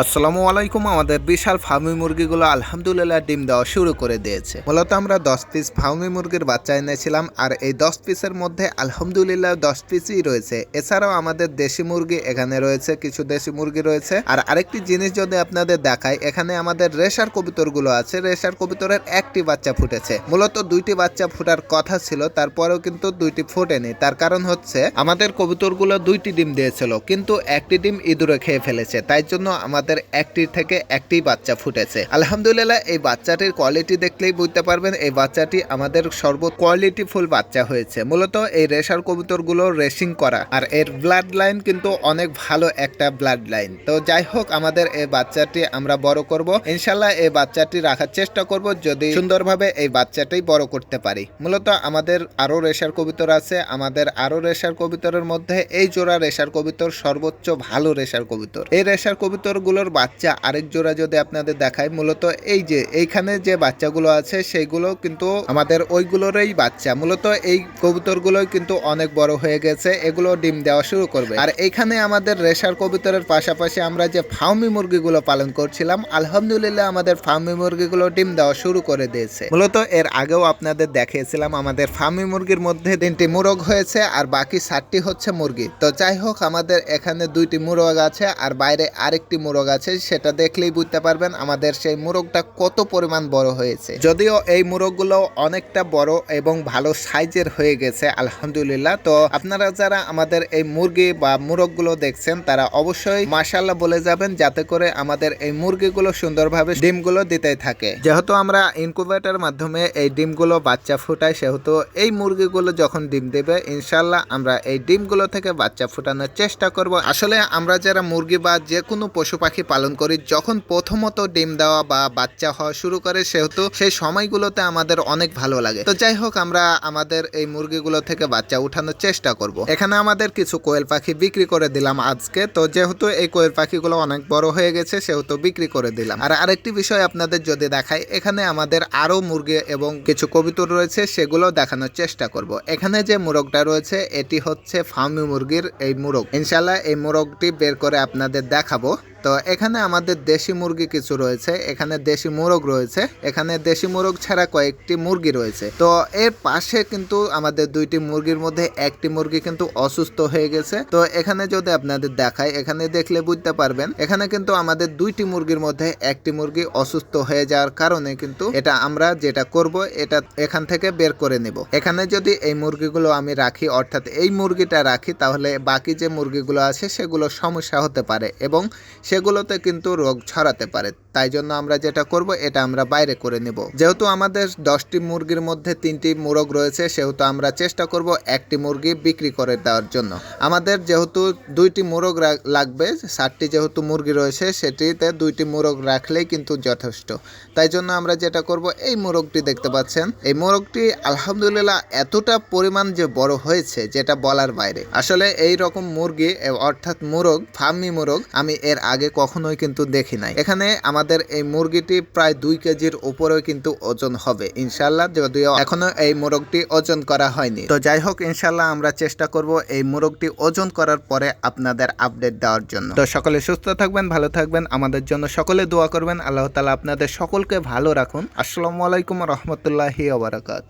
আসসালামু আলাইকুম। আমাদের বিশাল ফার্মি মুরগিগুলো আলহামদুলিল্লাহ ডিম দেওয়া শুরু করে দিয়েছে। মূলত আমরা 10 পিস ফার্মি মুরগির বাচ্চা এনেছিলাম, আর এই 10 পিসের মধ্যে আলহামদুলিল্লাহ 10 পিসই রয়েছে। এছাড়াও আমাদের দেশি মুরগি এখানে রয়েছে, কিছু দেশি মুরগি রয়েছে। আর আরেকটি জিনিস যদি আপনাদের দেখাই, এখানে আমাদের রেশার কবুতরগুলো আছে। রেশার কবুতরের একটি বাচ্চা ফুটেছে। মূলত 2টি বাচ্চা ফুটার কথা ছিল, তারপরেও কিন্তু 2টি ফোটেনি। তার কারণ হচ্ছে আমাদের কবুতরগুলো 2টি ডিম দিয়েছিল, কিন্তু একটি ডিম ইঁদুরে খেয়ে ফেলেছে। তাই জন্য আমাদের একটি থেকে একটি বাচ্চা ফুটেছে। আলহামদুলিল্লাহ এই বাচ্চাটির কোয়ালিটি দেখলেই বুঝতে পারবেন এই বাচ্চাটি আমাদের সর্ব কোয়ালিটি ফুল বাচ্চা হয়েছে। মূলত এই রেশার কবুতরগুলো রেসিং করা, আর এর ব্লাড লাইন কিন্তু অনেক ভালো একটা ব্লাড লাইন। তো যাই হোক, আমাদের এই বাচ্চাটি আমরা বড় করব ইনশাল্লাহ। এই বাচ্চাটি রাখার চেষ্টা করব, যদি সুন্দরভাবে এই বাচ্চাটি বড় করতে পারি। মূলত আমাদের আরো রেশার কবুতর আছে। আমাদের আরো রেশার কবুতরের মধ্যে এই জোড়া রেশার কবুতর সর্বোচ্চ ভালো রেশার কবুতর। এই রেশার কবুতর গুলোর বাচ্চা আরেক জোড়া যদি আপনাদের দেখায়, মূলত এই যে এইখানে যে বাচ্চাগুলো আছে সেইগুলো কিন্তু আমাদের ওইগুলোরই বাচ্চা। মূলত এই কবুতরগুলোই কিন্তু অনেক বড় হয়ে গেছে, এগুলো ডিম দেওয়া শুরু করবে। আর এইখানে আমাদের রেশার কবুতরের পাশাপাশি আমরা যে ফার্মি মুরগিগুলো পালন করছিলাম, আলহামদুলিল্লাহ আমাদের ফার্মি মুরগিগুলো ডিম দেওয়া শুরু করে দিয়েছে। মূলত এর আগেও আপনাদের দেখিয়েছিলাম আমাদের ফার্মি মুরগির মধ্যে 3টি মুরগ হয়েছে, আর বাকি 7টি হচ্ছে মুরগি। তো যাই হোক, আমাদের এখানে 2টি মুরগ আছে, আর বাইরে আরেকটি মুরগ আছে। সেটা দেখলেই বুঝতে পারবেন আমাদের সেই মুরগটা কত পরিমাণ বড় হয়েছে। যদিও এই মুরগগুলো অনেকটা বড় এবং ভালো সাইজের হয়ে গেছে আলহামদুলিল্লাহ। তো আপনারা যারা আমাদের এই মুরগি বা মুরগগুলো দেখছেন, তারা অবশ্যই মাশাআল্লাহ বলে যাবেন, যাতে করে আমাদের এই মুরগিগুলো সুন্দরভাবে ডিমগুলো দিতে থাকে। যেহেতু আমরা ইনকিউবেটরের মাধ্যমে এই ডিমগুলো বাচ্চা ফুটাই, সেহেতু এই মুরগিগুলো যখন ডিম দেবে ইনশাআল্লাহ আমরা এই ডিমগুলো থেকে বাচ্চা ফুটানোর চেষ্টা করব। আসলে আমরা যারা মুরগি বা যে কোনো পশু পাখি পালন করি, যখন প্রথমত ডিম দেওয়া বা বাচ্চা হওয়া শুরু করে, সেহেতু সেই সময়গুলোতে আমাদের অনেক ভালো লাগে। তো যাই হোক, আমরা আমাদের এই মুরগিগুলো থেকে বাচ্চা উঠানোর চেষ্টা করব। এখানে আমাদের কিছু কোয়েল পাখি বিক্রি করে দিলাম আজকে। তো যেহেতু এই কোয়েল পাখিগুলো অনেক বড় হয়ে গেছে, সেহেতু বিক্রি করে দিলাম। আর আরেকটি বিষয় আপনাদের যদি দেখাই, এখানে আমাদের আরো মুরগি এবং কিছু কবুতর রয়েছে, সেগুলো দেখানোর চেষ্টা করব। এখানে যে মুরগটা রয়েছে, এটি হচ্ছে ফার্মি মুরগির এই মুরগ। ইনশাআল্লাহ এই মুরগটি বের করে আপনাদের দেখাবো। তো এখানে আমাদের দেশি মুরগি কিছু রয়েছে, এখানে দেশি মোরগ রয়েছে, এখানে দেশি মোরগ ছাড়া কয়েকটি মুরগি রয়েছে। তো এর পাশে কিন্তু আমাদের 2টি মুরগির মধ্যে একটি মুরগি কিন্তু অসুস্থ হয়ে গেছে। তো এখানে যদি আপনাদের দেখায়, এখানে দেখলে বুঝতে পারবেন, এখানে কিন্তু আমাদের 2টি মুরগির মধ্যে একটি মুরগি অসুস্থ হয়ে যাওয়ার কারণে কিন্তু এটা আমরা যেটা করব, এটা এখান থেকে বের করে নেব। এখানে যদি এই মুরগিগুলো আমি রাখি, অর্থাৎ এই মুরগিটা রাখি, তাহলে বাকি যে মুরগিগুলো আছে সেগুলো সমস্যা হতে পারে এবং সেগুলোতে কিন্তু রোগ ছড়াতে পারে। তাই জন্য আমরা যেটা করব, এটা আমরা বাইরে করে নেব। যেহেতু আমাদের 10টি মুরগির মধ্যে 3টি মুরগ রয়েছে, সেহেতু আমরা চেষ্টা করব একটি মুরগি বিক্রি করে দেওয়ার জন্য। আমাদের যেহেতু 2টি মুরগ লাগবে, 7টি যেহেতু মুরগি রয়েছে, সেটিতে 2টি মুরগ রাখলেই কিন্তু যথেষ্ট। তাই জন্য আমরা যেটা করব, এই মুরগটি দেখতে পাচ্ছেন, এই মুরগটি আলহামদুলিল্লাহ এতটা পরিমাণ যে বড় হয়েছে, যেটা বলার বাইরে। আসলে এই রকম মুরগি অর্থাৎ মুরগ, ফার্মি মুরগ আমি এর আগে কখনোই কিন্তু দেখি নাই। এখানে আমাদের এই মুরগিটি প্রায় 2 কেজির উপরেও কিন্তু ওজন হবে ইনশাআল্লাহ, যদিও এখনো এই মুরগটি ওজন করা হয়নি। তো যাই হোক, ইনশাআল্লাহ আমরা চেষ্টা করব এই মুরগটি ওজন করার পরে আপনাদের আপডেট দেওয়ার জন্য। তো সকলে সুস্থ থাকবেন, ভালো থাকবেন, আমাদের জন্য সকলে দোয়া করবেন। আল্লাহ তাআলা আপনাদের সকলকে ভালো রাখুন। আসসালামু আলাইকুম ওয়া রাহমাতুল্লাহি ওয়া বারাকাতুহু।